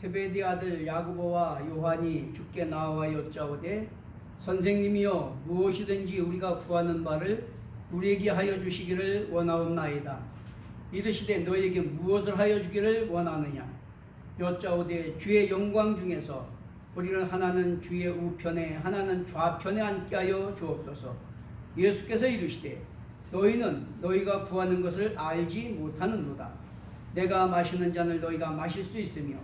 세베대 아들 야고보와 요한이 주께 나와 여짜오되 선생님이여 무엇이든지 우리가 구하는 바를 우리에게 하여 주시기를 원하옵나이다. 이르시되 너에게 무엇을 하여 주기를 원하느냐. 여짜오되 주의 영광 중에서 우리는 하나는 주의 우편에 하나는 좌편에 앉게 하여 주옵소서. 예수께서 이르시되 너희는 너희가 구하는 것을 알지 못하는도다. 내가 마시는 잔을 너희가 마실 수 있으며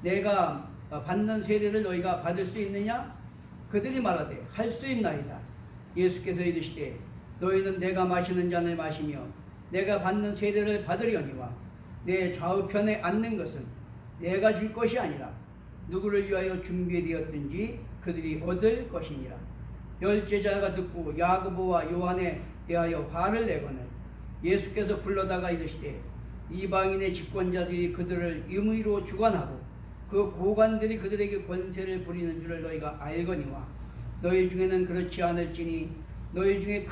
내가 받는 세례를 너희가 받을 수 있느냐? 그들이 말하되 할 수 있나이다. 예수께서 이르시되 너희는 내가 마시는 잔을 마시며 내가 받는 세례를 받으려니와 내 좌우편에 앉는 것은 내가 줄 것이 아니라 누구를 위하여 준비되었든지 그들이 얻을 것이니라. 열제자가 듣고 야고보와 요한에 대하여 화를 내거늘 예수께서 불러다가 이르시되 이방인의 집권자들이 그들을 임의로 주관하고 그 고관들이 그들에게 권세를 부리는 줄을 너희가 알거니와 너희 중에는 그렇지 않을지니 너희 중에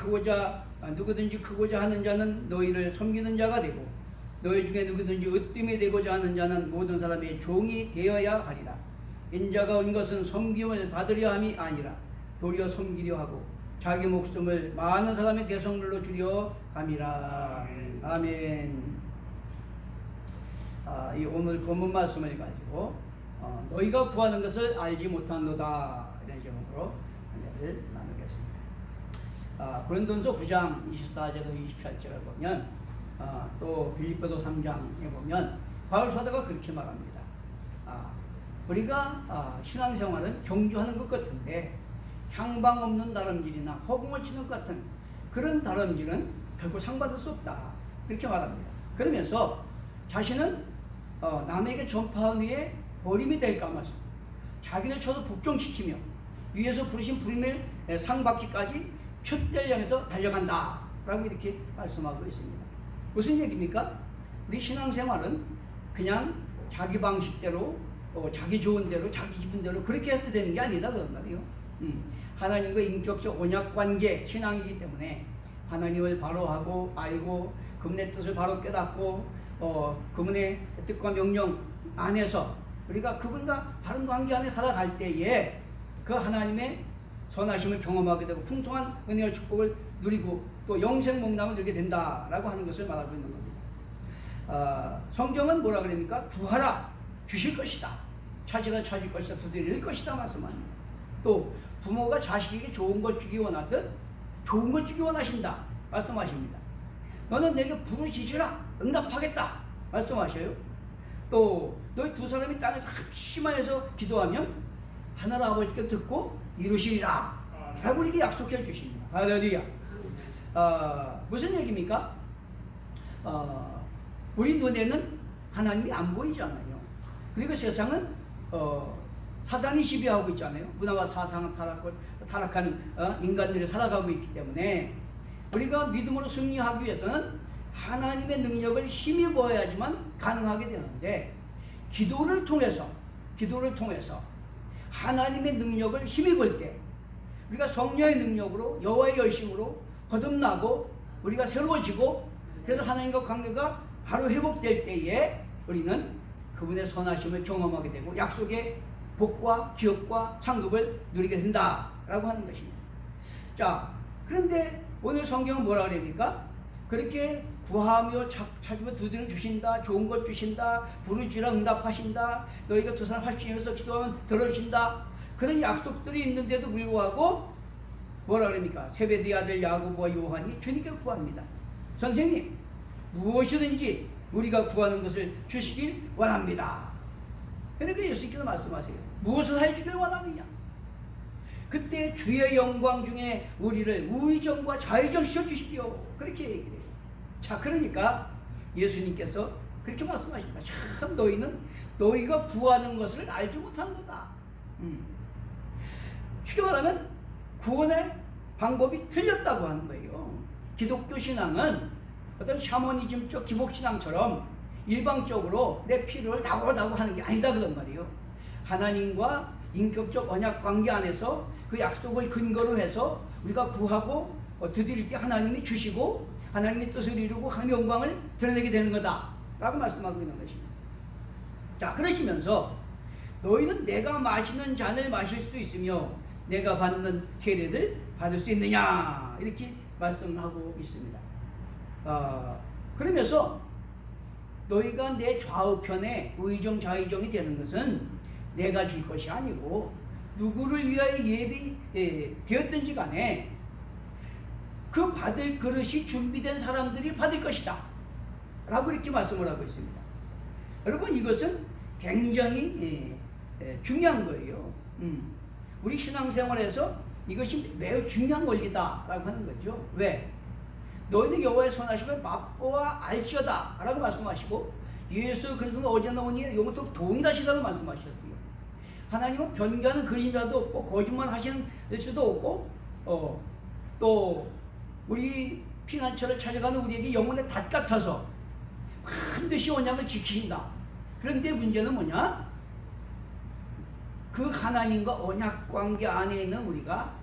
누구든지 크고자 하는 자는 너희를 섬기는 자가 되고 너희 중에 누구든지 으뜸이 되고자 하는 자는 모든 사람의 종이 되어야 하리라. 인자가 온 것은 섬김을 받으려 함이 아니라 도리어 섬기려 하고 자기 목숨을 많은 사람의 대성물로 주려 함이라. 아멘. 이 오늘 본문 말씀을 가지고 너희가 구하는 것을 알지 못한도다 이런 제목으로 은혜를 나누겠습니다. 고린도전서 9장 24절로 28절을 보면 또 빌립보서 3장에 보면 바울 사도가 그렇게 말합니다. 우리가 신앙생활은 경주하는 것 같은데 향방 없는 다름질이나 허공을 치는 것 같은 그런 다름질은 결코 상받을 수 없다 그렇게 말합니다. 그러면서 자신은 남에게 전파한 후에 버림이 될까 말씀 자기를 쳐서 복종시키며 위에서 부르신 부름을 상받기까지 표대를 향해서 달려간다 라고 이렇게 말씀하고 있습니다. 무슨 얘기입니까? 우리 신앙생활은 그냥 자기 방식대로 자기 좋은 대로 자기 기분대로 그렇게 해서 되는 게 아니다 그런 말이에요. 하나님과 인격적 언약관계 신앙이기 때문에 하나님을 바로 하고 알고 그분의 뜻을 바로 깨닫고 그분의 뜻과 명령 안에서 우리가 그분과 바른 관계 안에 살아갈 때에 그 하나님의 선하심을 경험하게 되고 풍성한 은혜와 축복을 누리고 또 영생 목락을 누리게 된다라고 하는 것을 말하고 있는 겁니다. 성경은 뭐라 그럽니까? 구하라 주실 것이다. 찾으라 찾을 것이다. 두드릴 것이다 말씀합니다. 또 부모가 자식에게 좋은 것 주기 원하듯 좋은 것 주기 원하신다 말씀하십니다. 너는 내게 부르짖으라 응답하겠다 말씀하셔요. 또 너희 두 사람이 땅에서 합심하여서 기도하면 하나님 아버지께 듣고 이루시리라 라고 우리에게 약속해 주십니다. 할렐루야. 무슨 얘기입니까? 우리 눈에는 하나님이 안 보이잖아요. 그리고 세상은 사단이 지배하고 있잖아요. 문화와 사상은 타락한 인간들이 살아가고 있기 때문에 우리가 믿음으로 승리하기 위해서는 하나님의 능력을 힘입어야지만 가능하게 되는데 기도를 통해서 하나님의 능력을 힘입을 때 우리가 성령의 능력으로 여호와의 열심으로 거듭나고 우리가 새로워지고 그래서 하나님과 관계가 바로 회복될 때에 우리는 그분의 선하심을 경험하게 되고 약속의 복과 기업과 상급을 누리게 된다라고 하는 것입니다. 자, 그런데 오늘 성경은 뭐라 그럽니까? 그렇게 구하며 찾으면 두드려 주신다. 좋은 것 주신다. 부르짖으라 응답하신다. 너희가 두 사람 합심해서 기도하면 들어주신다. 그런 약속들이 있는데도 불구하고 뭐라 그럽니까? 세베대 아들 야고보와 요한이 주님께 구합니다. 선생님, 무엇이든지 우리가 구하는 것을 주시길 원합니다. 그러니까 예수님께서 말씀하세요. 무엇을 해주길 원하느냐? 그때 주의 영광 중에 우리를 우의정과 좌의정 씌워주십시오. 그렇게 얘기를 해요. 자, 그러니까 예수님께서 그렇게 말씀하십니다. 참 너희는 너희가 구하는 것을 알지 못한다. 쉽게 말하면 구원의 방법이 틀렸다고 하는 거예요. 기독교 신앙은 어떤 샤머니즘적 기복신앙처럼 일방적으로 내 필요를 다고다고 하는 게 아니다 그런 말이에요. 하나님과 인격적 언약 관계 안에서 그 약속을 근거로 해서 우리가 구하고 드릴 때 하나님이 주시고 하나님의 뜻을 이루고 하나님의 영광을 드러내게 되는 거다 라고 말씀하고 있는 것입니다. 자, 그러시면서 너희는 내가 마시는 잔을 마실 수 있으며 내가 받는 세례를 받을 수 있느냐, 이렇게 말씀하고 있습니다. 그러면서 너희가 내 좌우편에 의정 좌의정이 되는 것은 내가 줄 것이 아니고 누구를 위하여 되었든지 간에 그 받을 그릇이 준비된 사람들이 받을 것이다 라고 이렇게 말씀을 하고 있습니다. 여러분, 이것은 굉장히 중요한 거예요. 우리 신앙생활에서 이것이 매우 중요한 원리다 라고 하는 거죠. 왜? 너희는 여호와의 선하심을 맛보아 알지어다 라고 말씀하시고, 예수 그리스도는 어제나 오니 영원토록 동일하시다고 말씀하셨어요. 하나님은 변개하는 그림자도 없고 거짓말 하시는 수도 없고, 또 우리 피난처를 찾아가는 우리에게 영혼의 닷 같아서 반드시 언약을 지키신다. 그런데 문제는 뭐냐? 그 하나님과 언약 관계 안에 있는 우리가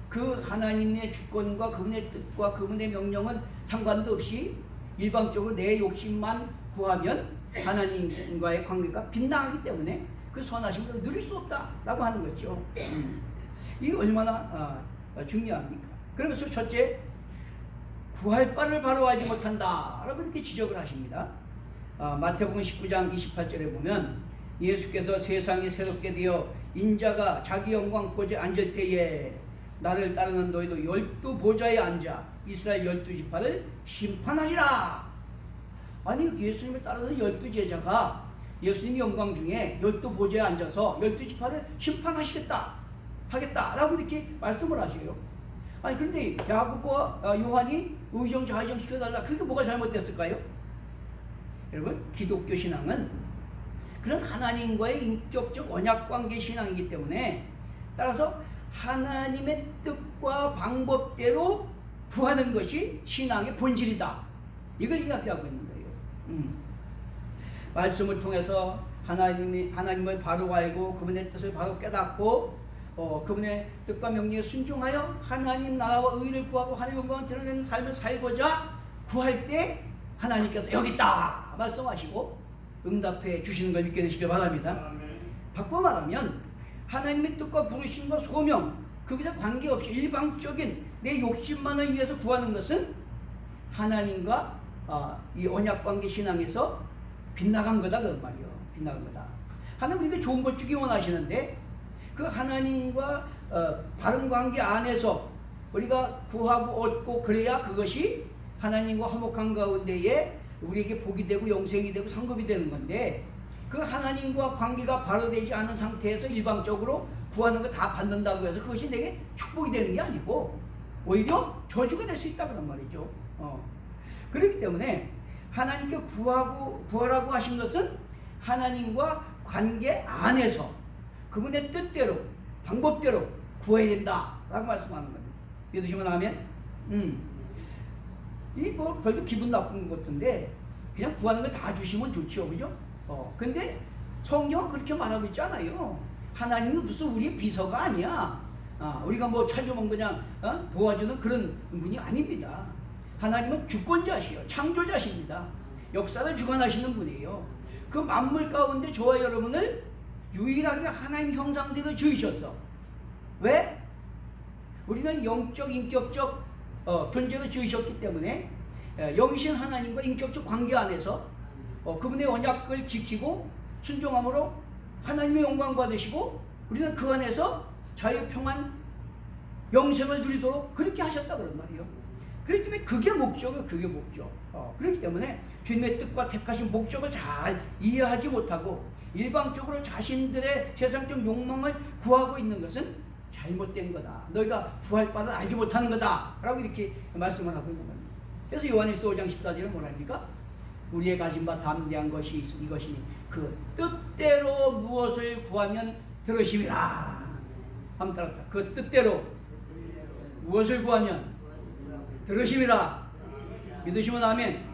그 하나님의 주권과 그분의 뜻과 그분의 명령은 상관도 없이 일방적으로 내 욕심만 구하면 하나님과의 관계가 빗나가기 때문에 그 선하심을 누릴 수 없다라고 하는 거죠. 이게 얼마나 중요합니까? 그러면서 첫째, 구할 바를 바로 하지 못한다라고 이렇게 지적을 하십니다. 마태복음 19장 28절에 보면 예수께서 세상이 새롭게 되어 인자가 자기 영광 보좌에 앉을 때에 나를 따르는 너희도 12보좌에 앉아 이스라엘 12지파를 심판하리라. 아니, 예수님을 따르는 12제자가 예수님 영광 중에 12보좌에 앉아서 12지파를 심판하시겠다라고 이렇게 말씀을 하셔요. 아니, 근데 야고보와 요한이 의정 좌의정 시켜달라, 그게 뭐가 잘못됐을까요? 여러분, 기독교 신앙은 그런 하나님과의 인격적 언약관계 신앙이기 때문에, 따라서 하나님의 뜻과 방법대로 구하는 것이 신앙의 본질이다, 이걸 이야기하고 있는 거예요. 말씀을 통해서 하나님을 바로 알고 그분의 뜻을 바로 깨닫고 그분의 뜻과 명령에 순종하여 하나님 나라와 의를 구하고 하나님의 영광을 드러내는 삶을 살고자 구할 때 하나님께서 여기 있다 말씀하시고 응답해 주시는 걸 믿게 되시길 바랍니다. 바꿔 말하면 하나님의 뜻과 부르심과 소명, 거기서 관계없이 일방적인 내 욕심만을 위해서 구하는 것은 하나님과 이 언약관계 신앙에서 빗나간 거다, 그런 말이요. 빗나간 거다. 하나님 우리가 좋은 것 주기 원하시는데 그 하나님과 바른 관계 안에서 우리가 구하고 얻고 그래야 그것이 하나님과 화목한 가운데에 우리에게 복이 되고 영생이 되고 상급이 되는 건데, 그 하나님과 관계가 바로 되지 않은 상태에서 일방적으로 구하는 거 다 받는다고 해서 그것이 내게 축복이 되는 게 아니고 오히려 저주가 될 수 있다, 그런 말이죠. 그렇기 때문에 하나님께 구하라고 하신 것은 하나님과 관계 안에서 그분의 뜻대로 방법대로 구해야 된다라고 말씀하는 겁니다. 믿으시면 아멘. 이 뭐 별로 기분 나쁜 것 같은데 그냥 구하는 거 다 주시면 좋죠, 그죠? 근데 성경은 그렇게 말하고 있잖아요. 하나님은 무슨 우리의 비서가 아니야. 우리가 뭐 찾으면 그냥 도와주는 그런 분이 아닙니다. 하나님은 주권자시요, 창조자십니다. 역사를 주관하시는 분이에요. 그 만물 가운데 저와 여러분을 유일하게 하나님 형상대로 지으셨어. 왜? 우리는 영적, 인격적 존재로 지으셨기 때문에 영이신 하나님과 인격적 관계 안에서 그분의 언약을 지키고 순종함으로 하나님의 영광 받으시고 우리는 그 안에서 자유, 평안, 영생을 누리도록 그렇게 하셨다, 그런 말이에요. 그렇기 때문에 그게 목적이에요. 그게 목적. 그렇기 때문에 주님의 뜻과 택하신 목적을 잘 이해하지 못하고 일방적으로 자신들의 세상적 욕망을 구하고 있는 것은 잘못된 거다. 너희가 구할 바를 알지 못하는 거다 라고 이렇게 말씀을 하고 있는 겁니다. 그래서 요한일서 5장 14절은 뭐랍니까? 우리의 가진 바 담대한 것이 이것이니 그 뜻대로 무엇을 구하면 들으심이라. 한번 따라합니다. 그 뜻대로 무엇을 구하면 들으심이라. 믿으시면 아멘.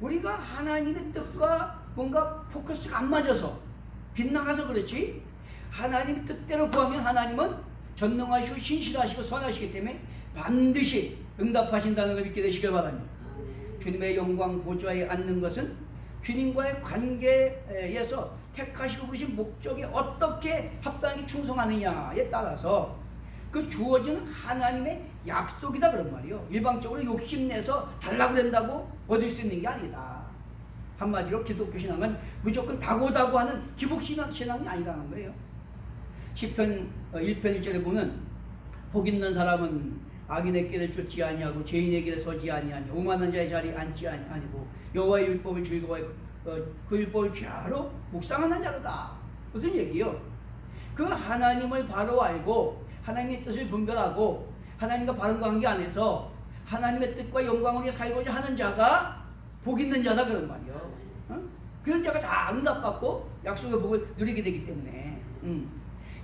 우리가 하나님의 뜻과 뭔가 포커스가 안 맞아서 빗나가서 그렇지, 하나님의 뜻대로 구하면 하나님은 전능하시고 신실하시고 선하시기 때문에 반드시 응답하신다는 걸 믿게 되시길 바랍니다. 주님의 영광 보좌에 앉는 것은 주님과의 관계에서 택하시고 부르신 목적에 어떻게 합당히 충성하느냐에 따라서 그 주어진 하나님의 약속이다 그런 말이요. 일방적으로 욕심내서 달라고 된다고 얻을 수 있는 게 아니다. 한마디로 기독교 신앙은 무조건 다고다고 하는 기복신앙이 아니라는 거예요. 시편 1편 1절에 보면 복 있는 사람은 악인의 길을 쫓지 아니하고 죄인의 길에 서지 아니하며 오만한 자의 자리에 앉지 아니고 여호와의 율법을 즐거워해 그 율법을 죄하러 묵상하는 자로다. 무슨 얘기요? 그 하나님을 바로 알고 하나님의 뜻을 분별하고 하나님과 바른 관계 안에서 하나님의 뜻과 영광을 위해 살고자 하는 자가 복 있는 자다 그런 말이요. 그런 자가 다 응답받고 약속의 복을 누리게 되기 때문에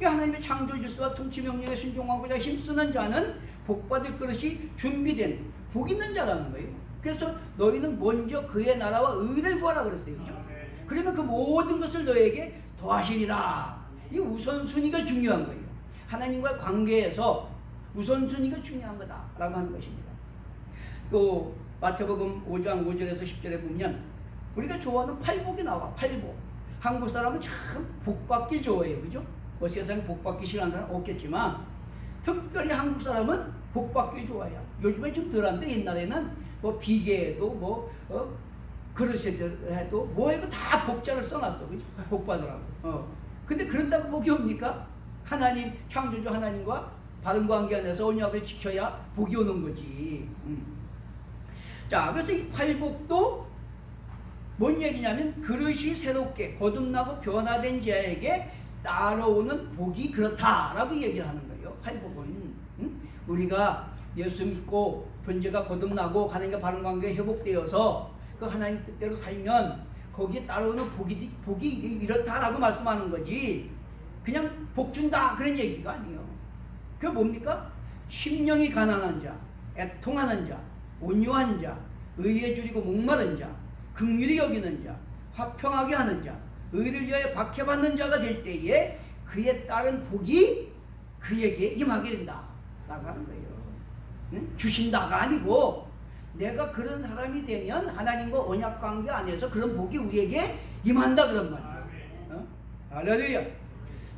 이 하나님의 창조 질서와 통치 명령에 순종하고자 힘쓰는 자는 복받을 그릇이 준비된 복 있는 자라는 거예요. 그래서 너희는 먼저 그의 나라와 의를 구하라 그랬어요. 그죠? 그러면 그 모든 것을 너에게 더하시리라. 이 우선순위가 중요한 거예요. 하나님과의 관계에서 우선순위가 중요한 거다라고 하는 것입니다. 또 마태복음 5장 5절에서 10절에 보면 우리가 좋아하는 팔복이 나와. 팔복. 한국 사람은 참 복받기 좋아해요. 그죠? 뭐 세상에 복받기 싫어하는 사람 없겠지만 특별히 한국 사람은 복받기 좋아해요. 요즘엔 좀 덜한데 옛날에는 뭐 비계에도 뭐 그릇에도 뭐에도 다 복자를 써놨어. 그죠? 복받으라고. 근데 그런다고 복이 옵니까? 하나님 창조주 하나님과 바른 관계 안에서 언약을 지켜야 복이 오는 거지. 자, 그래서 이 팔복도 뭔 얘기냐면 그릇이 새롭게 거듭나고 변화된 자에게 따라오는 복이 그렇다라고 얘기를 하는 거예요. 팔복은 우리가 예수 믿고 존재가 거듭나고 하나님과 바른 관계가 회복되어서 그 하나님 뜻대로 살면 거기에 따라오는 복이 이렇다라고 말씀하는 거지 그냥 복 준다 그런 얘기가 아니에요. 그게 뭡니까? 심령이 가난한 자, 애통하는 자, 온유한 자, 의에 줄이고 목마른 자, 긍휼히 여기는 자, 화평하게 하는 자, 의를 위하여 박해받는 자가 될 때에 그에 따른 복이 그에게 임하게 된다 라고 하는 거예요. 주신다가 아니고 내가 그런 사람이 되면 하나님과 언약관계 안에서 그런 복이 우리에게 임한다 그런 말이에요. 할렐루야.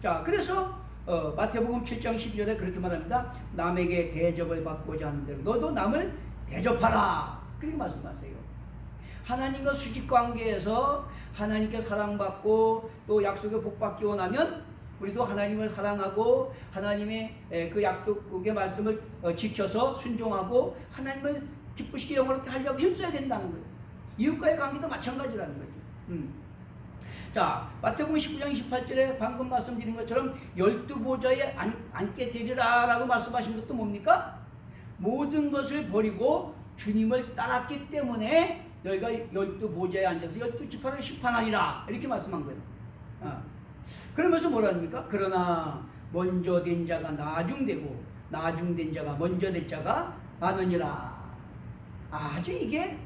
자, 그래서 마태복음 7장 12절에 그렇게 말합니다. 남에게 대접을 받고자 하는 대로 너도 남을 대접하라 그렇게 말씀하세요. 하나님과 수직관계에서 하나님께 사랑받고 또 약속의 복받기 원하면 우리도 하나님을 사랑하고 하나님의 그 약속의 말씀을 지켜서 순종하고 하나님을 기쁘시게 영원하게 하려고 힘써야 된다는 거예요. 이웃과의 관계도 마찬가지라는 거죠. 자, 마태복음 19장 28절에 방금 말씀드린 것처럼 12보좌에 앉게 되리라 라고 말씀하신 것도 뭡니까? 모든 것을 버리고 주님을 따랐기 때문에 너희가 12보좌에 앉아서 12지파를 심판하리라 이렇게 말씀한 거예요. 그러면서 뭐라 합니까? 그러나 먼저 된 자가 나중되고 나중된 자가 먼저 된 자가 많으니라. 아주 이게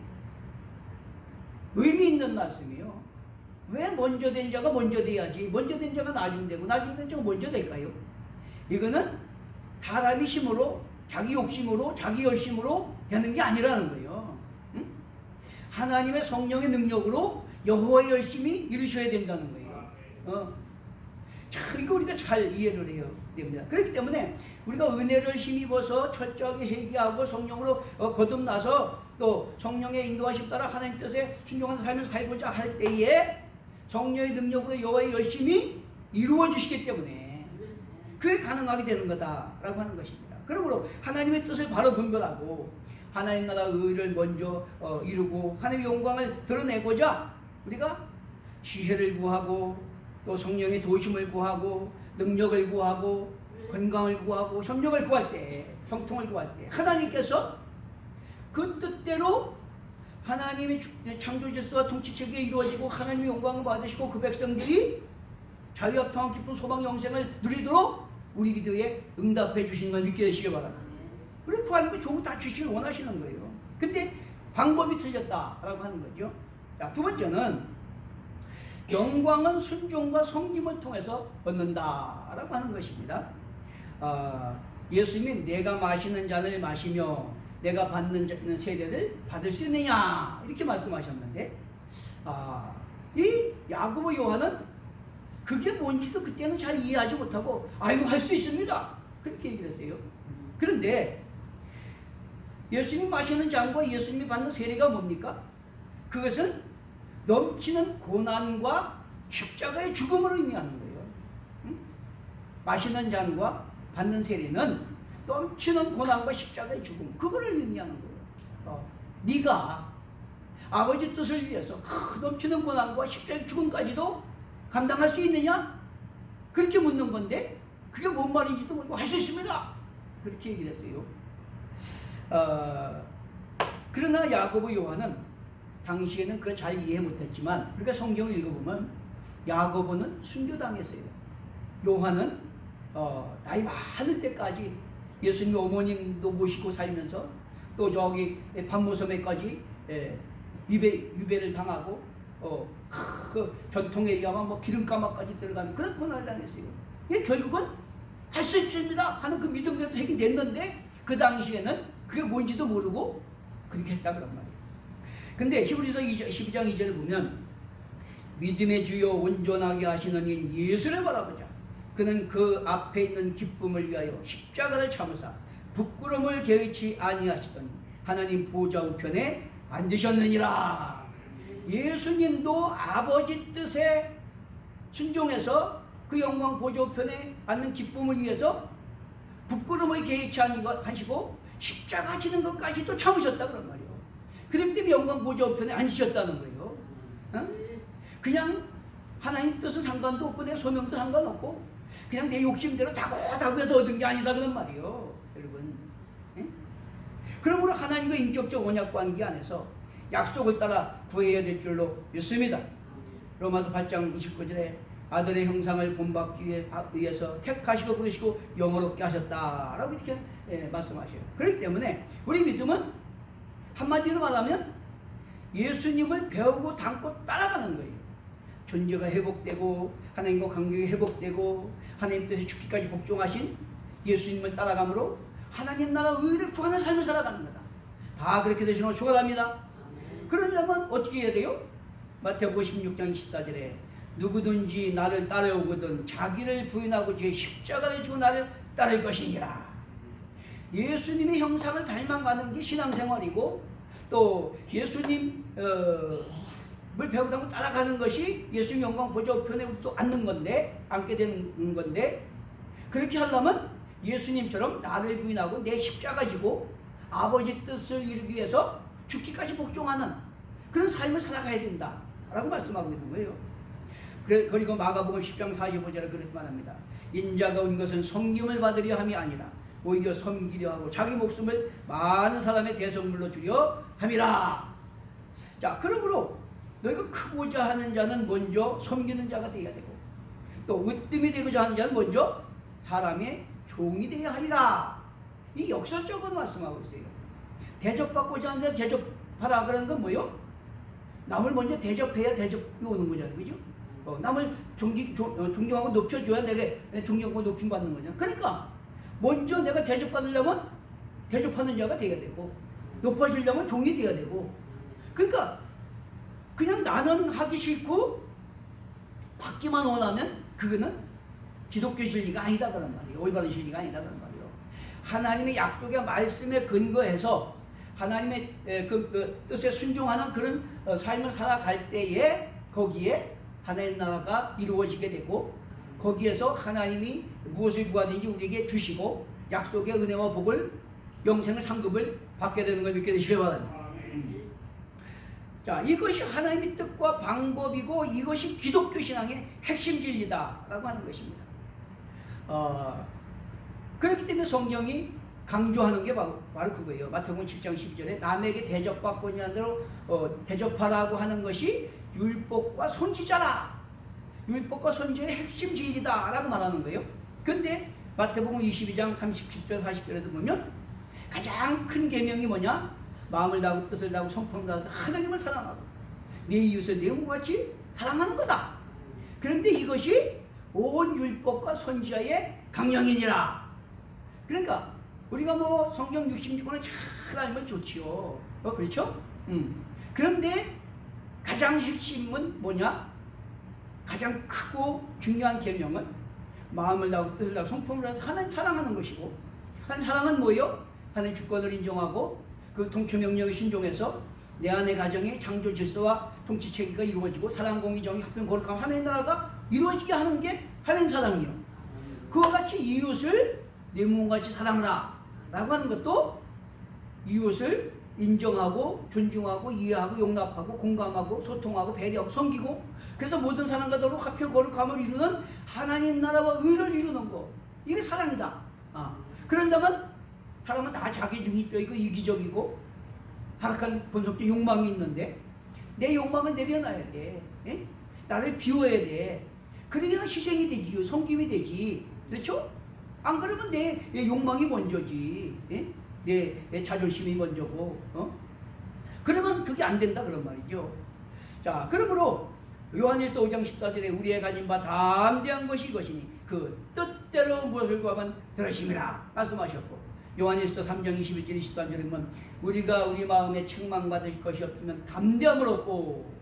의미 있는 말씀이에요. 왜 먼저 된 자가 먼저 돼야지 먼저 된 자가 나중되고 나중된 자가 먼저 될까요? 이거는 사람이 힘으로 자기 욕심으로 자기 열심으로 되는 게 아니라는 거예요. 하나님의 성령의 능력으로 여호와의 열심히 이루셔야 된다는 거예요. 자, 이거 우리가 잘 이해를 해야 됩니다. 그렇기 때문에 우리가 은혜를 힘입어서 철저하게 회개하고 성령으로 거듭나서 또 성령의 인도하심 따라 하나님 뜻에 순종하는 삶을 살고자 할 때에 성령의 능력으로 여호와의 열심히 이루어 주시기 때문에 그게 가능하게 되는 거다라고 하는 것입니다. 그러므로 하나님의 뜻을 바로 분별하고 하나님 나라 의를 먼저 이루고 하나님의 영광을 드러내고자 우리가 지혜를 구하고 또 성령의 도심을 구하고 능력을 구하고 건강을 구하고 협력을 구할 때 형통을 구할 때 하나님께서 그 뜻대로 하나님의 창조 질서와 통치 체계가 이루어지고 하나님의 영광을 받으시고 그 백성들이 자유와 평안 기쁨 소망 영생을 누리도록 우리 기도에 응답해 주시는 걸 믿게 되시기 바랍니다. 우리 구하는 거 좋은 거 다 주시길 원하시는 거예요. 근데 방법이 틀렸다라고 하는 거죠. 자, 두 번째는 영광은 순종과 성김을 통해서 얻는다라고 하는 것입니다. 예수님이 내가 마시는 잔을 마시며 내가 받는 세례를 받을 수 있느냐 이렇게 말씀하셨는데 이 야고보 요한은 그게 뭔지도 그때는 잘 이해하지 못하고 아이고 할 수 있습니다 그렇게 얘기를 했어요. 그런데 예수님이 마시는 잔과 예수님이 받는 세례가 뭡니까? 그것은 넘치는 고난과 십자가의 죽음을 의미하는 거예요. 응? 마시는 잔과 받는 세례는 넘치는 고난과 십자가의 죽음, 그거를 의미하는 거예요. 네가 아버지 뜻을 위해서 넘치는 고난과 십자가의 죽음까지도 감당할 수 있느냐? 그렇게 묻는 건데 그게 뭔 말인지도 모르고 할 수 있습니다 그렇게 얘기를 했어요. 그러나 야고보 요한은 당시에는 그걸 잘 이해 못했지만 그러니까 성경을 읽어보면 야고보는 순교당했어요. 요한은 나이 많을 때까지 예수님 어머님도 모시고 살면서 또 저기 반모섬에까지 유배를 당하고 그 전통에 의하면 뭐 기름가마까지 들어가는 그런 고난을 당했어요. 이게 결국은 할 수 있습니다 하는 그 믿음대로 되긴 됐는데 그 당시에는 그게 뭔지도 모르고 그렇게 했다 그런 말이에요. 근데 히브리서 12장 2절에 보면 믿음의 주요 온전하게 하시는 인 예수를 바라보자. 그는 그 앞에 있는 기쁨을 위하여 십자가를 참으사 부끄러움을 개의치 아니하시더니 하나님 보좌 우편에 앉으셨느니라. 예수님도 아버지 뜻에 순종해서 그 영광 보좌 우편에 앉는 기쁨을 위해서 부끄러움을 개의치 아니하시고 십자가 지는 것까지도 참으셨다 그런 말이에요. 그렇기 때문에 영광 보좌 우편에 앉으셨다는 거예요. 그냥 하나님 뜻은 상관도 없고 내 소명도 상관없고 그냥 내 욕심대로 다구다구해서 얻은 게 아니다 그런 말이에요. 여러분, 그러므로 하나님과 인격적 언약 관계 안에서 약속을 따라 구해야 될 줄로 믿습니다. 로마서 8장 29절에 아들의 형상을 본받기 위해서 택하시고 부르시고 영어롭게 하셨다라고 이렇게 말씀하셔요. 그렇기 때문에 우리 믿음은 한마디로 말하면 예수님을 배우고 닮고 따라가는 거예요. 존재가 회복되고 하나님과 관계가 회복되고 하나님 뜻에 죽기까지 복종하신 예수님을 따라가므로 하나님 나라 의를 구하는 삶을 살아가는 거다. 다 그렇게 되시는 축원합니다. 그러려면 어떻게 해야 돼요? 마태복음 16장 24절에 누구든지 나를 따라오거든 자기를 부인하고 제 십자가를 지고 나를 따를 것이니라. 예수님의 형상을 닮아가는 게 신앙생활이고 또 예수님을 배우고 닮고 따라가는 것이 예수님 영광 보좌 우편에 또 앉는 건데 앉게 되는 건데 그렇게 하려면 예수님처럼 나를 부인하고 내 십자가 지고 아버지 뜻을 이루기 위해서 죽기까지 복종하는 그런 삶을 살아가야 된다라고 말씀하고 있는 거예요. 그리고 마가복음 10장 45절에 그렇게 말합니다. 인자가 온 것은 섬김을 받으려 함이 아니라 오히려 섬기려 하고 자기 목숨을 많은 사람의 대성물로 주려 함이라. 자, 그러므로 너희가 크고자 하는 자는 먼저 섬기는 자가 되어야 되고 또 으뜸이 되고자 하는 자는 먼저 사람의 종이 되어야 하리라. 이 역설적으로 말씀하고 있어요. 대접받고자 하는데 대접하라 그러는 건 뭐예요? 남을 먼저 대접해야 대접이 오는 거잖아요. 그죠? 남을 존경하고 높여줘야 내가 존경하고 높임 받는 거냐. 그러니까 먼저 내가 대접받으려면 대접하는 자가 되어야 되고 높아지려면 종이 되어야 되고 그러니까 그냥 나는 하기 싫고 받기만 원하면 그거는 기독교 진리가 아니다 그런 말이에요. 올바른 진리가 아니다 그런 말이에요. 하나님의 약속의 말씀에 근거해서 하나님의 그 뜻에 순종하는 그런 삶을 살아갈 때에 거기에 하나님 나라가 이루어지게 되고 거기에서 하나님이 무엇을 구하든지 우리에게 주시고 약속의 은혜와 복을 영생의 상급을 받게 되는 걸 믿게 되시기 바랍니다. 자, 이것이 하나님의 뜻과 방법이고 이것이 기독교 신앙의 핵심 진리다라고 하는 것입니다. 그렇기 때문에 성경이 강조하는 게 바로 그거예요. 마태복음 7장 12절에 남에게 대접받고자 하는 대로 대접하라고 하는 것이 율법과 선지자라. 율법과 선지자의 핵심 진리다라고 말하는 거예요. 근데 마태복음 22장 37절 40절에도 보면 가장 큰 계명이 뭐냐? 마음을 다하고 뜻을 다하고 성품을 다하고 하나님을 사랑하고 내 이웃을 내 몸과 같이 사랑하는 거다. 그런데 이것이 온 율법과 선지자의 강령이니라. 그러니까 우리가 뭐 성경 66권을 잘 알면 좋지요. 그렇죠? 그런데 가장 핵심은 뭐냐? 가장 크고 중요한 계명은 마음을 다하고 뜻을 다하고 성품을 다해서 하나님 사랑하는 것이고, 하나님 사랑은 뭐예요? 하나님 주권을 인정하고 그 통치 명령에 순종해서 내 안의 가정의 창조 질서와 통치 체계가 이루어지고 사랑, 공의, 정의, 합평, 거룩함 하나님 나라가 이루어지게 하는 게 하나님 사랑이요. 그와 같이 이웃을 내 몸같이 사랑하라 라고 하는 것도 이웃을 인정하고 존중하고 이해하고 용납하고 공감하고 소통하고 배려하고 섬기고, 그래서 모든 사람과 더불어 합평 거룩함을 이루는 하나님 나라와 의를 이루는 거, 이게 사랑이다. 그런다면 사람은 다 자기중심적이고 이기적이고 타락한 본성적 욕망이 있는데 내 욕망을 내려놔야 돼. 예? 나를 비워야 돼. 그래야 희생이 되지, 섬김이 되지. 그렇죠? 안 그러면 내 욕망이 먼저지. 예? 내 자존심이 먼저고. 그러면 그게 안 된다 그런 말이죠. 자, 그러므로 요한일서 5장 14절에 우리의 가진 바 담대한 것이 이것이니 그 뜻대로 무엇을 구하면 들으심이라 말씀하셨고, 요한일서 3장 21절 23절에 보면 우리가 우리 마음에 책망받을 것이 없으면 담대함을 얻고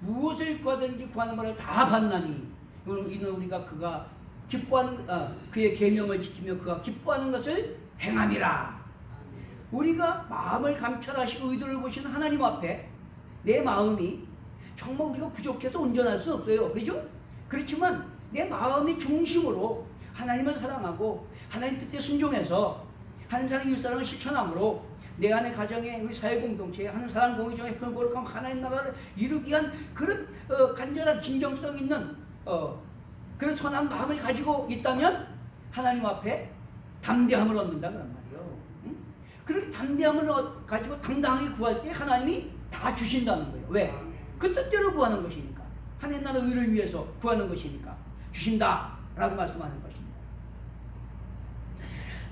무엇을 구하든지 구하는 바를 다 받나니 이는 우리가 그가 기뻐하는 그의 계명을 지키며 그가 기뻐하는 것을 행함이라. 우리가 마음을 감찰하시고 의도를 보시는 하나님 앞에 내 마음이 정말 우리가 부족해서 온전할 수 없어요. 그죠? 그렇지만 내 마음이 중심으로 하나님을 사랑하고 하나님 뜻에 순종해서 하나님 사랑 이웃사랑을 실천함으로 내 안의 가정에 우리 사회 공동체에 하나님 사랑 공의 정의 평 거룩함 하나님 나라를 이루기 위한 그런 간절한 진정성 있는 그런 선한 마음을 가지고 있다면 하나님 앞에 담대함을 얻는다 그런 말이에요. 응? 그렇게 담대함을 가지고 당당하게 구할 때 하나님이 다 주신다는 거예요. 왜? 그 뜻대로 구하는 것이니까. 하나님 나라 의를 위해서 구하는 것이니까 주신다 라고 말씀하는 것입니다.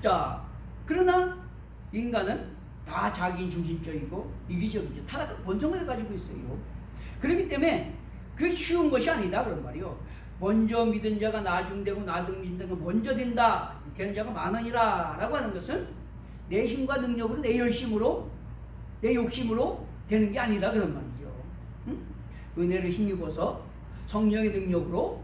자, 그러나 인간은 다 자기 중심적이고 이기적이죠. 타락한 본성을 가지고 있어요. 그렇기 때문에 그게 쉬운 것이 아니다 그런 말이요. 먼저 믿은 자가 나중되고 나중 자가 먼저 된다, 되는 자가 많으니라 라고 하는 것은 내 힘과 능력으로 내 열심으로 내 욕심으로 되는 게 아니다 그런 말이죠. 응? 은혜를 힘입어서 성령의 능력으로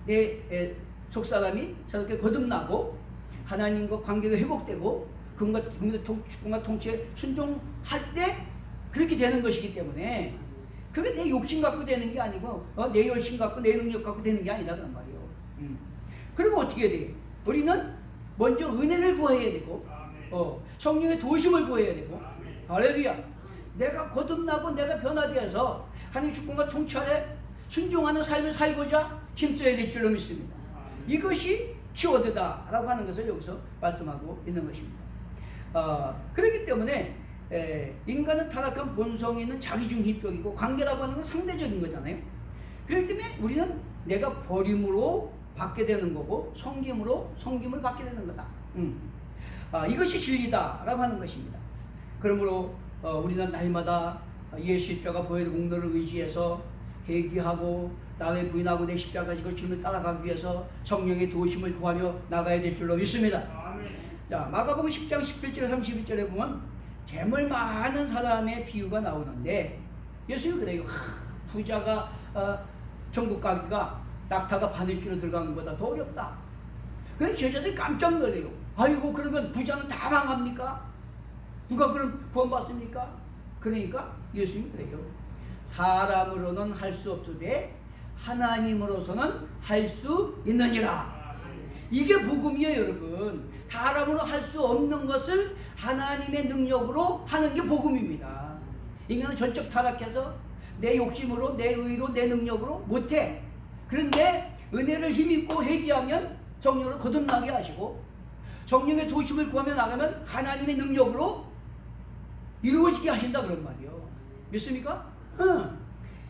내 속사람이 새롭게 거듭나고 하나님과 관계가 회복되고 그분과 통치에 순종할 때 그렇게 되는 것이기 때문에 그게 내 욕심 갖고 되는 게 아니고 내 열심 갖고 내 능력 갖고 되는 게 아니다 그런 말이에요. 그러면 어떻게 돼? 우리는 먼저 은혜를 구해야 되고 성령의 도심을 구해야 되고 할렐루야. 내가 거듭나고 내가 변화되어서 하나님 주권과 통치 아래 순종하는 삶을 살고자 힘써야 될 줄로 믿습니다. 이것이 키워드다 라고 하는 것을 여기서 말씀하고 있는 것입니다. 그렇기 때문에 인간은 타락한 본성이 있는 자기중심적이고 관계라고 하는 건 상대적인 거잖아요. 그렇기 때문에 우리는 내가 버림으로 받게 되는 거고 섬김으로 섬김을 받게 되는 거다. 이것이 진리다 라고 하는 것입니다. 그러므로 우리는 날마다 예수 십자가 보혈의 공로를 의지해서 회개하고 나를 부인하고 내 십자가 가지고 주님을 따라가기 위해서 성령의 도우심을 구하며 나가야 될 줄로 믿습니다. 자, 마가복음 10장 17절 31절에 보면 재물 많은 사람의 비유가 나오는데 예수님이 그래요. 부자가 천국 가기가 낙타가 바늘기로 들어가는 것보다 더 어렵다. 그래서 제자들이 깜짝 놀래요. 아이고 그러면 부자는 다 망합니까? 누가 그럼 구원받습니까? 그러니까 예수님이 그래요. 사람으로는 할 수 없으되 하나님으로서는 할 수 있느니라. 이게 복음이에요 여러분. 사람으로 할 수 없는 것을 하나님의 능력으로 하는 게 복음입니다. 인간은 전적 타락해서 내 욕심으로 내 의로 내 능력으로 못해. 그런데 은혜를 힘입고 회개하면 성령으로 거듭나게 하시고 성령의 도심을 구하며 나가면 하나님의 능력으로 이루어지게 하신다 그런 말이에요. 믿습니까?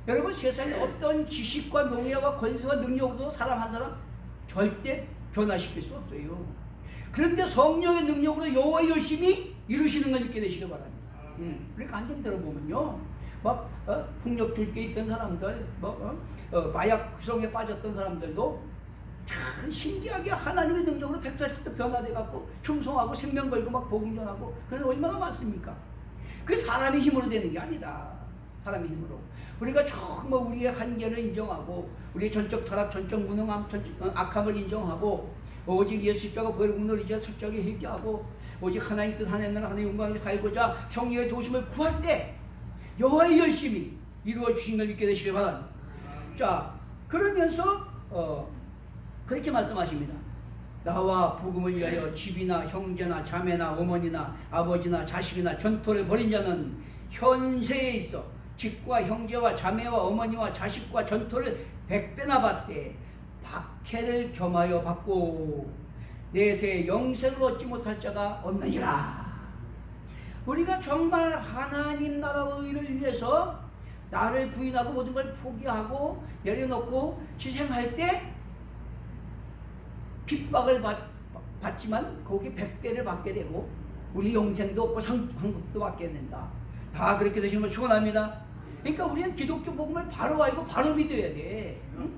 여러분 세상에 어떤 지식과 명예와 권세와 능력으로 사람 한 사람 절대 변화시킬 수 없어요. 그런데 성령의 능력으로 여호와의 열심히 이루시는 걸 믿게 되시길 바랍니다. 그러니까 한점 들어보면요, 막 폭력 줄게 있던 사람들, 마약 구성에 빠졌던 사람들도 참 신기하게 하나님의 능력으로 180도 변화돼 갖고 충성하고 생명 걸고 막 복음 전하고 그래서 얼마나 많습니까? 그게 사람의 힘으로 되는 게 아니다. 하나님의 힘으로 우리가 정말 우리의 한계를 인정하고 우리의 전적 타락, 전적 무능함, 악함을 인정하고 오직 예수 십자가 보혈의 공로를 이제 철저하게 회개하고 오직 하나님 뜻 하나님 나라 하나님 영광을 갈고자 성령의 도심을 구할 때 여호와의 열심히 이루어 주신 걸 믿게 되시길 바랍니다. 자, 그러면서 그렇게 말씀하십니다. 나와 복음을 위하여 집이나 형제나 자매나 어머니나 아버지나 자식이나 전토를 벌인 자는 현세에 있어 집과 형제와 자매와 어머니와 자식과 전토를 100배나 받되 박해를 겸하여 받고 내세 영생을 얻지 못할 자가 없느니라. 우리가 정말 하나님 나라와 의를 위해서 나를 부인하고 모든 걸 포기하고 내려놓고 희생할 때 핍박을 받지만 거기 100배를 받게 되고 우리 영생도 없고 상급도 받게 된다. 다 그렇게 되시는 걸 축원합니다. 그러니까 우리는 기독교 복음을 바로 알고 바로 믿어야 돼. 응?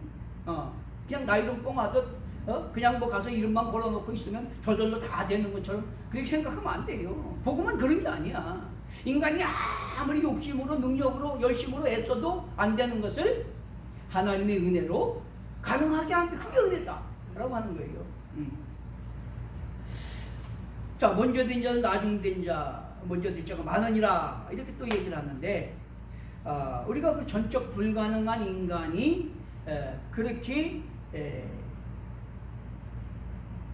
그냥 나 이름 뻥하듯 그냥 뭐 가서 이름만 걸어놓고 있으면 저절로 다 되는 것처럼 그렇게 생각하면 안 돼요. 복음은 그런 게 아니야. 인간이 아무리 욕심으로 능력으로 열심으로 애써도 안 되는 것을 하나님의 은혜로 가능하게 하는 게 그게 은혜다 라고 하는 거예요. 자, 먼저 된 자는 나중 된 자, 먼저 된 자가 많으니라 이렇게 또 얘기를 하는데 우리가 그 전적 불가능한 인간이 그렇게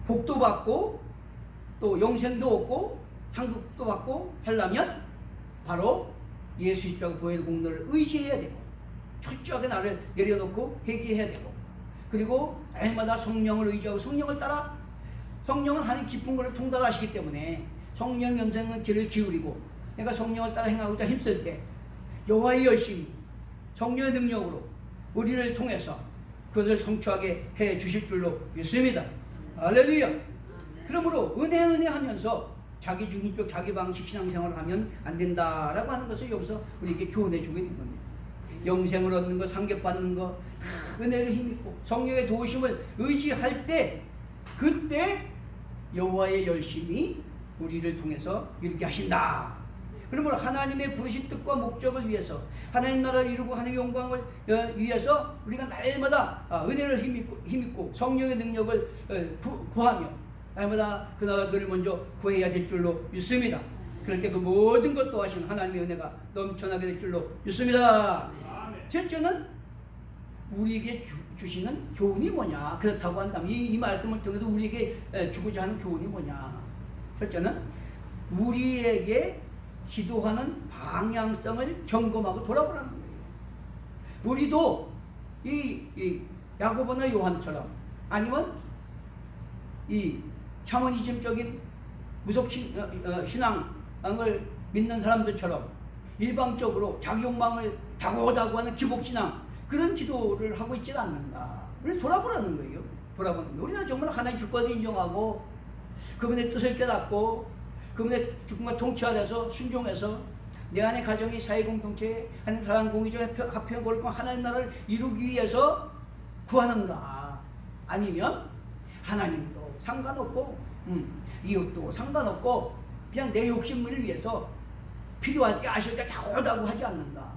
복도 받고 또 영생도 얻고 상급도 받고 하려면 바로 예수 십자가 보혈의 공로를 의지해야 되고 철저하게 나를 내려놓고 회개해야 되고 그리고 날마다 성령을 의지하고 성령을 따라 성령은 하나님 깊은 것을 통달하시기 때문에 성령 염생은 귀를 기울이고 내가 성령을 따라 행하고자 힘쓸 때 여호와의 열심히 성령의 능력으로 우리를 통해서 그것을 성취하게 해 주실 줄로 믿습니다. 할렐루야. 그러므로 은혜 하면서 자기 중심적 자기 방식 신앙생활을 하면 안 된다라고 하는 것을 여기서 우리에게 교훈해 주고 있는 겁니다. 영생을 얻는 것, 상급받는 것, 은혜를 힘입고 성령의 도우심을 의지할 때 그때 여호와의 열심히 우리를 통해서 이루게 하신다. 그러므로 하나님의 부르신 뜻과 목적을 위해서 하나님 나라를 이루고 하나님의 영광을 위해서 우리가 날마다 은혜를 힘입고 성령의 능력을 구하며 날마다 그 나라 그를 먼저 구해야 될 줄로 믿습니다. 그럴 때 그 모든 것도 하신 하나님의 은혜가 넘쳐나게 될 줄로 믿습니다. 첫째는 우리에게 주시는 교훈이 뭐냐. 그렇다고 한다면 이 말씀을 통해서 우리에게 주고자 하는 교훈이 뭐냐. 첫째는 우리에게 기도하는 방향성을 점검하고 돌아보라는 거예요. 우리도 이 야고보나 요한처럼 아니면 이 샤머니즘적인 무속 신앙을 믿는 사람들처럼 일방적으로 자기 욕망을 다고다고하는 기복신앙 그런 기도를 하고 있지 않는가. 우리 돌아보라는 거예요. 돌아보는 거예요. 우리는 정말 하나님 주권을 인정하고 그분의 뜻을 깨닫고 그분의 주권과 통치하여서 순종해서 내 안의 가정이 사회공동체 하나님 사랑 공의적 합평 거룩한 하나님 나라를 이루기 위해서 구하는가. 아니면 하나님도 상관없고 이웃도 상관없고 그냥 내 욕심을 위해서 필요할 때 아실 때 다고다고 하지 않는가.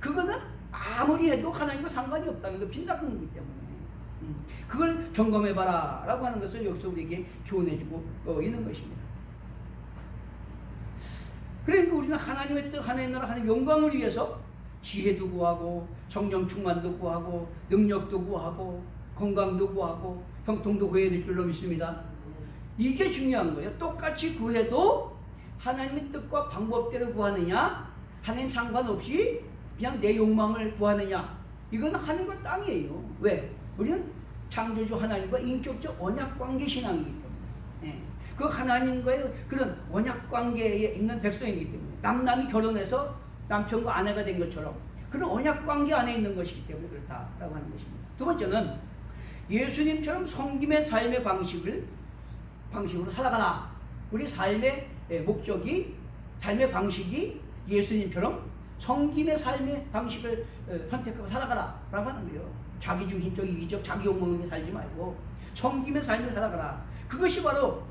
그거는 아무리 해도 하나님과 상관이 없다는 거 빈답한 거기 때문에 그걸 점검해봐라 라고 하는 것을 여기서 우리에게 교훈해주고 있는 것입니다. 그러니까 우리는 하나님의 뜻, 하나님의 나라, 하나님의 영광을 위해서 지혜도 구하고 성령 충만도 구하고 능력도 구하고 건강도 구하고 형통도 구해야 될 줄로 믿습니다. 이게 중요한 거예요. 똑같이 구해도 하나님의 뜻과 방법대로 구하느냐 하나님 상관없이 그냥 내 욕망을 구하느냐 이건 하늘과 땅이에요. 왜? 우리는 창조주 하나님과 인격적 언약관계 신앙이기 때문에 그 하나님과의 그런 언약관계에 있는 백성이기 때문에 남남이 결혼해서 남편과 아내가 된 것처럼 그런 언약관계 안에 있는 것이기 때문에 그렇다라고 하는 것입니다. 두 번째는 예수님처럼 섬김의 삶의 방식으로 살아가라. 우리 삶의 목적이 삶의 방식이 예수님처럼 섬김의 삶의 방식을 선택하고 살아가라 라고 하는 거예요. 자기중심적 이기적 자기 욕망에 살지 말고 섬김의 삶을 살아가라. 그것이 바로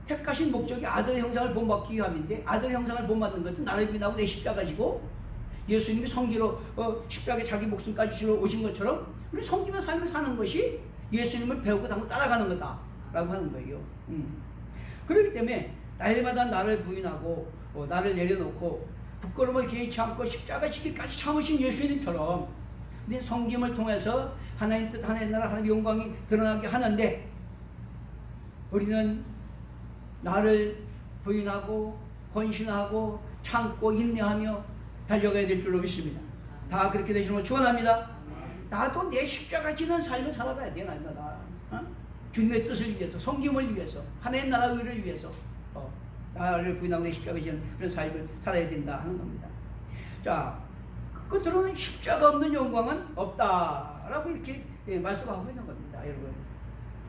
택하신 목적이 아들의 형상을 본받기 위함인데 아들의 형상을 본받는 것은 나를 부인하고 내 십자가 지고 예수님이 성기로 십자가에 자기 목숨까지 주러 오신 것처럼 우리 섬기며 삶을 사는 것이 예수님을 배우고 당고 따라가는 거다라고 하는 거예요. 그렇기 때문에 날마다 나를 부인하고 나를 내려놓고 부끄러움을 개의치 않고 십자가 지기까지 참으신 예수님처럼 우리 섬김을 통해서 하나님 뜻, 하나님 나라, 하나님 영광이 드러나게 하는데 우리는 나를 부인하고 헌신하고 참고 인내하며 달려가야 될 줄로 믿습니다. 다 그렇게 되시는 걸 축원합니다. 나도 내 십자가 지는 삶을 살아가야 돼. 날마다 주님의 뜻을 위해서, 섬김을 위해서, 하나님 나라 의를 위해서 나를 부인하고 내 십자가 지는 그런 삶을 살아야 된다 하는 겁니다. 자, 끝으로는 십자가 없는 영광은 없다라고 이렇게 말씀하고 있는 겁니다. 여러분,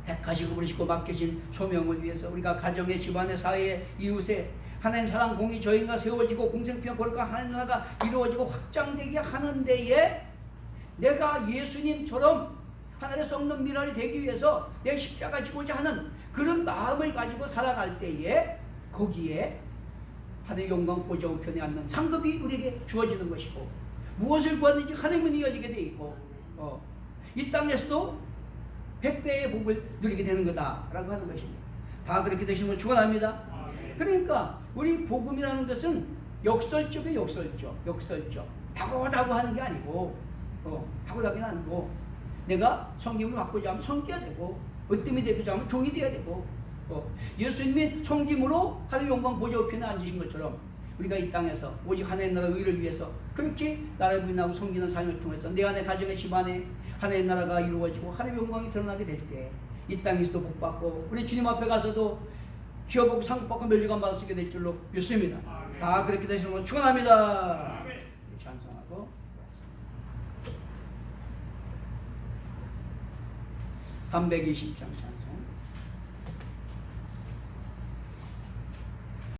택하시고 부르시고 맡겨진 소명을 위해서 우리가 가정의, 집안의, 사회의, 이웃의 하나님 사랑 공의 저인가 세워지고 공생평 거룩한 하나님 나라가 이루어지고 확장되게 하는 데에 내가 예수님처럼 하늘의 썩는 미랄이 되기 위해서 내 십자가 지고자 하는 그런 마음을 가지고 살아갈 때에 거기에 하나님의 영광 보좌 우편에 앉는 상급이 우리에게 주어지는 것이고 무엇을 구하든지 하나님의 문이 열리게 돼 있고 이 땅에서도 100배의 복을 누리게 되는 거다라고 하는 것입니다. 다 그렇게 되시는 걸 축원합니다. 그러니까 우리 복음이라는 것은 역설적이에요. 역설적. 다고다고 하는 게 아니고 다고다고는 아니고 내가 성김을 받고자 하면 성겨야 되고 으뜸이 되고자 하면 종이 되어야 되고 예수님이 성김으로 하나님의 영광 보좌 우편에 앉으신 것처럼 우리가 이 땅에서 오직 하나님 나라 의를 위해서 그렇게 나라를 부인하고 섬기는 삶을 통해서 내 안에 가정의 집안에 하나님 나라가 이루어지고 하나님의 영광이 드러나게 될 때 이 땅에서도 복받고 우리 주님 앞에 가서도 기업하고 상급받고 멸류관 받을 수 있게 될 줄로 믿습니다. 다 그렇게 되시는 걸 축원합니다. 찬송하고 320장 찬송.